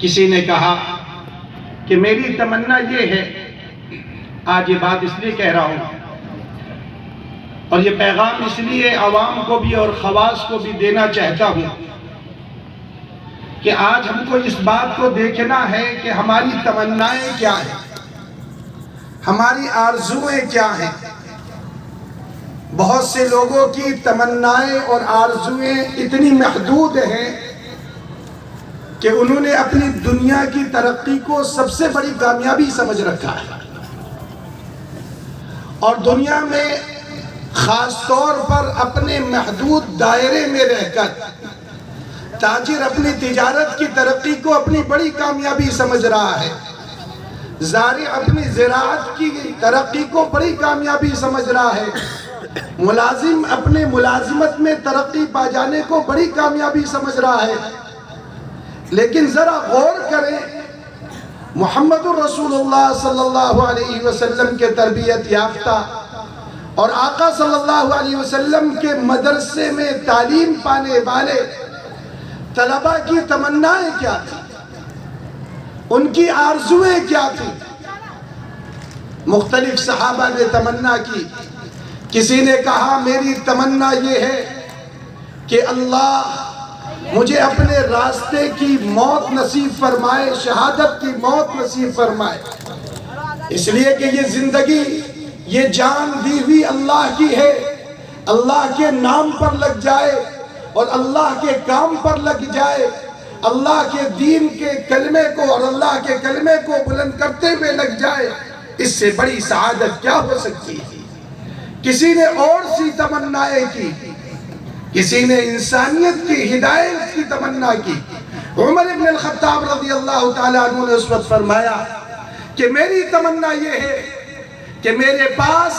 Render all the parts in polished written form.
کسی نے کہا کہ میری تمنا یہ ہے، آج یہ بات اس لیے کہہ رہا ہوں اور یہ پیغام اس لیے عوام کو بھی اور خواص کو بھی دینا چاہتا ہوں کہ آج ہم کو اس بات کو دیکھنا ہے کہ ہماری تمنائیں کیا ہیں، ہماری آرزوئیں کیا ہیں۔ بہت سے لوگوں کی تمنائیں اور آرزوئیں اتنی محدود ہیں کہ انہوں نے اپنی دنیا کی ترقی کو سب سے بڑی کامیابی سمجھ رکھا ہے، اور دنیا میں خاص طور پر اپنے محدود دائرے میں رہ کر تاجر اپنی تجارت کی ترقی کو اپنی بڑی کامیابی سمجھ رہا ہے، زارع اپنی زراعت کی ترقی کو بڑی کامیابی سمجھ رہا ہے، ملازم اپنے ملازمت میں ترقی پا جانے کو بڑی کامیابی سمجھ رہا ہے۔ لیکن ذرا غور کریں، محمد الرسول اللہ صلی اللہ علیہ وسلم کے تربیت یافتہ اور آقا صلی اللہ علیہ وسلم کے مدرسے میں تعلیم پانے والے طلباء کی تمنائیں کیا تھی، ان کی آرزویں کیا تھی۔ مختلف صحابہ نے تمنا کی۔ کسی نے کہا میری تمنا یہ ہے کہ اللہ مجھے اپنے راستے کی موت نصیب فرمائے، شہادت کی موت نصیب فرمائے، اس لیے کہ یہ زندگی، یہ جان دی ہوئی اللہ کی ہے، اللہ کے نام پر لگ جائے اور اللہ کے کام پر لگ جائے، اللہ کے دین کے کلمے کو اور اللہ کے کلمے کو بلند کرتے ہوئے لگ جائے، اس سے بڑی سعادت کیا ہو سکتی ہے۔ کسی نے اور سی تمنائیں کی، کسی نے انسانیت کی ہدایت کی تمنا کی۔ عمر ابن الخطاب رضی اللہ تعالیٰ عنہ نے اس وقت فرمایا کہ میری تمنا یہ ہے کہ میرے پاس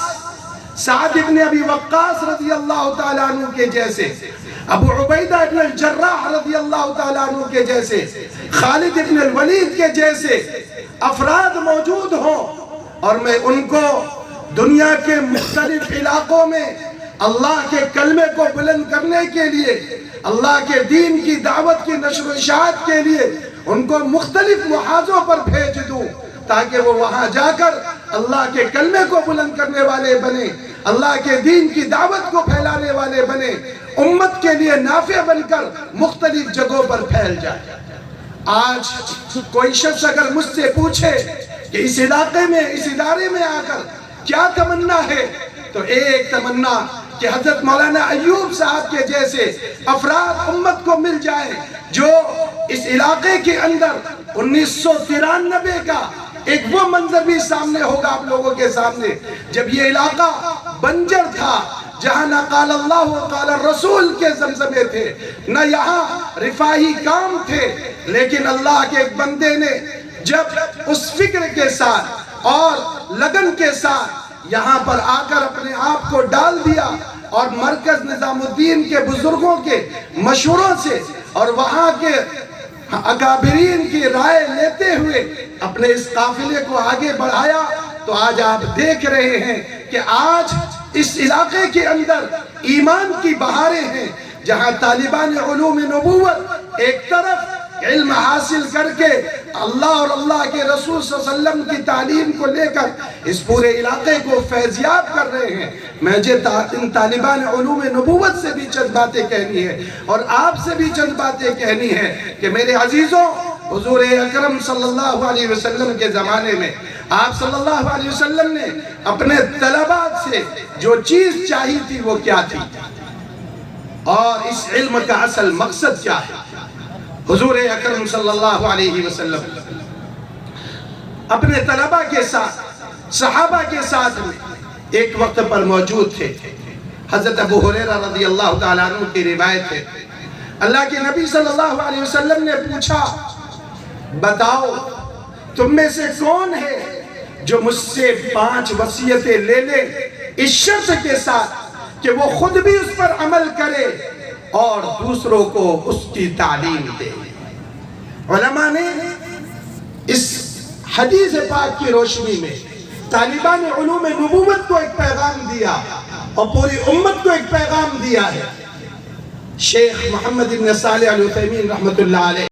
سعد ابن ابی وقاص رضی اللہ تعالیٰ عنہ کے جیسے، ابو عبیدہ ابن الجراح رضی اللہ تعالیٰ عنہ کے جیسے، خالد ابن الولید کے جیسے افراد موجود ہوں، اور میں ان کو دنیا کے مختلف علاقوں میں اللہ کے کلمے کو بلند کرنے کے لیے، اللہ کے دین کی دعوت کی نشر و اشاعت کے لیے ان کو مختلف محاذوں پر بھیج دوں، تاکہ وہ وہاں جا کر اللہ کے کلمے کو بلند کرنے والے بنے، اللہ کے دین کی دعوت کو پھیلانے والے بنے، امت کے لیے نافع بن کر مختلف جگہوں پر پھیل جائے۔ آج کوئی شخص اگر مجھ سے پوچھے کہ اس علاقے میں، اس ادارے میں آ کر کیا تمنا ہے، تو ایک تمنا کہ حضرت مولانا ایوب صاحب کے جیسے افراد امت کو مل جائے، جو اس علاقے کے اندر 1993 کا ایک وہ منظر بھی سامنے ہوگا آپ لوگوں کے سامنے، جب یہ علاقہ بنجر تھا، جہاں نہ قال اللہ و قال الرسول کے زمزمے تھے، نہ یہاں رفاہی کام تھے، لیکن اللہ کے ایک بندے نے جب اس فکر کے ساتھ اور لگن کے ساتھ یہاں پر آ کر اپنے آپ کو ڈال دیا، اور مرکز نظام الدین کے بزرگوں کے مشوروں سے اور وہاں کے اکابرین کی رائے لیتے ہوئے اپنے اس قافلے کو آگے بڑھایا، تو آج آپ دیکھ رہے ہیں کہ آج اس علاقے کے اندر ایمان کی بہاریں ہیں، جہاں طالبان علوم نبوت ایک طرف علم حاصل کر کے اللہ اور اللہ کے رسول صلی اللہ علیہ وسلم کی تعلیم کو لے کر اس پورے علاقے کو فیضیاب کر رہے ہیں۔ مجھے ان طالبان علوم نبوت سے بھی چند باتیں کہنی ہے اور آپ سے بھی چند باتیں کہنی ہے کہ میرے عزیزوں، حضور اکرم صلی اللہ علیہ وسلم کے زمانے میں آپ صلی اللہ علیہ وسلم نے اپنے طلباء سے جو چیز چاہی تھی وہ کیا تھی، اور اس علم کا اصل مقصد کیا ہے۔ حضور اکرم صلی اللہ علیہ وسلم اپنے طلباء کے ساتھ، صحابہ کے ساتھ میں ایک وقت پر موجود تھے۔ حضرت ابو ہریرہ رضی اللہ تعالیٰ عنہ کی روایت ہے، اللہ کے نبی صلی اللہ علیہ وسلم نے پوچھا، بتاؤ تم میں سے کون ہے جو مجھ سے 5 وصیتیں لے لے، اس شرط کے ساتھ کہ وہ خود بھی اس پر عمل کرے اور دوسروں کو اس کی تعلیم دے۔ علماء نے اس حدیث پاک کی روشنی میں طالبان علوم نبوت کو ایک پیغام دیا اور پوری امت کو ایک پیغام دیا ہے۔ شیخ محمد بن صالح العثیمین رحمت اللہ علیہ